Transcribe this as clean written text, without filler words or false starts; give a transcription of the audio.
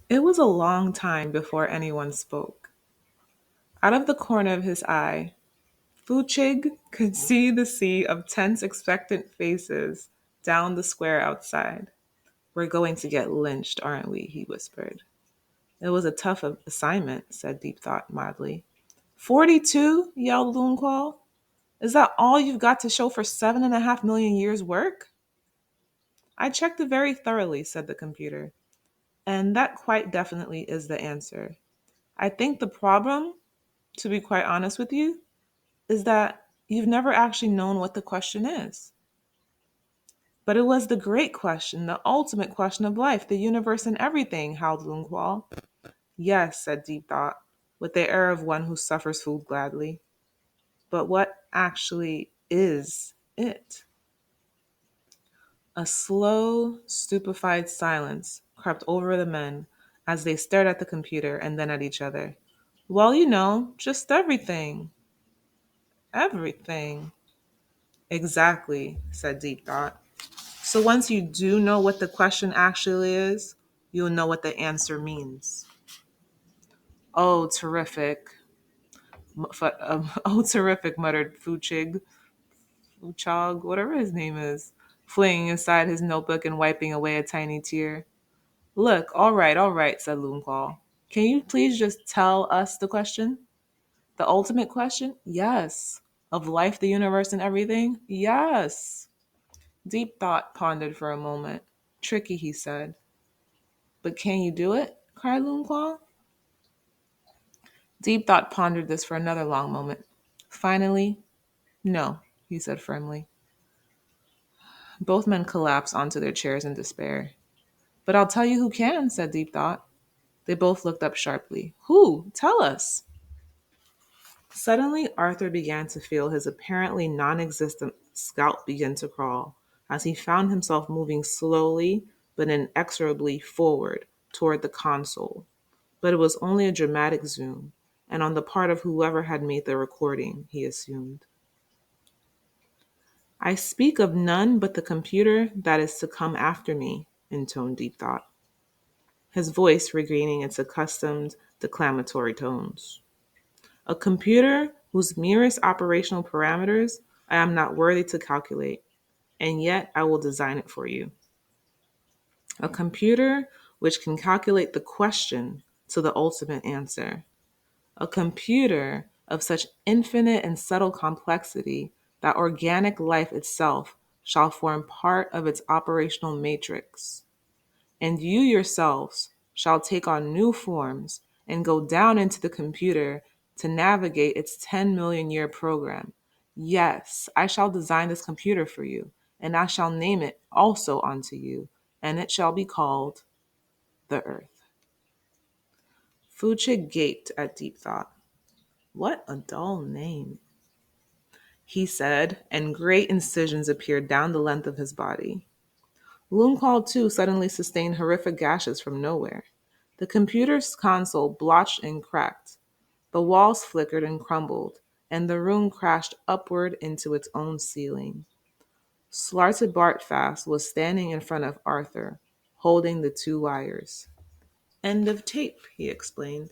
It was a long time before anyone spoke. Out of the corner of his eye, Fuchig could see the sea of tense, expectant faces down the square outside. We're going to get lynched, aren't we? He whispered. It was a tough assignment, said Deep Thought mildly. 42? Yelled Loonqual. Is that all you've got to show for 7.5 million years' work? I checked it very thoroughly, said the computer. And that quite definitely is the answer. I think the problem, to be quite honest with you, is that you've never actually known what the question is. But it was the great question, the ultimate question of life, the universe, and everything, howled Lungqual. Yes, said Deep Thought, with the air of one who suffers food gladly. But what actually is it? A slow, stupefied silence crept over the men as they stared at the computer and then at each other. Well, just everything. Everything. Exactly, said Deep Thought. So once you do know what the question actually is, you'll know what the answer means. Oh, terrific. Oh, terrific, muttered Fuchog, whatever his name is, flinging aside his notebook and wiping away a tiny tear. Look, all right, said Loonqual. Can you please just tell us the question? The ultimate question? Yes. Of life, the universe, and everything? Yes. Deep Thought pondered for a moment. Tricky, he said. But can you do it? Cried Loonqual. Deep Thought pondered this for another long moment. Finally, no, he said firmly. Both men collapsed onto their chairs in despair. But I'll tell you who can, said Deep Thought. They both looked up sharply. Who? Tell us. Suddenly, Arthur began to feel his apparently non existent scalp begin to crawl as he found himself moving slowly but inexorably forward toward the console. But it was only a dramatic zoom, and on the part of whoever had made the recording, he assumed. I speak of none but the computer that is to come after me, intoned Deep Thought, his voice regaining its accustomed declamatory tones. A computer whose merest operational parameters I am not worthy to calculate, and yet I will design it for you. A computer which can calculate the question to the ultimate answer. A computer of such infinite and subtle complexity that organic life itself shall form part of its operational matrix. And you yourselves shall take on new forms and go down into the computer to navigate its 10 million year program. Yes, I shall design this computer for you, and I shall name it also unto you, and it shall be called the Earth. Fuchs gaped at Deep Thought. What a dull name, he said, and great incisions appeared down the length of his body. Loonqual, too, suddenly sustained horrific gashes from nowhere. The computer's console blotched and cracked. The walls flickered and crumbled, and the room crashed upward into its own ceiling. Slarted Bartfast was standing in front of Arthur, holding the two wires. End of tape, he explained.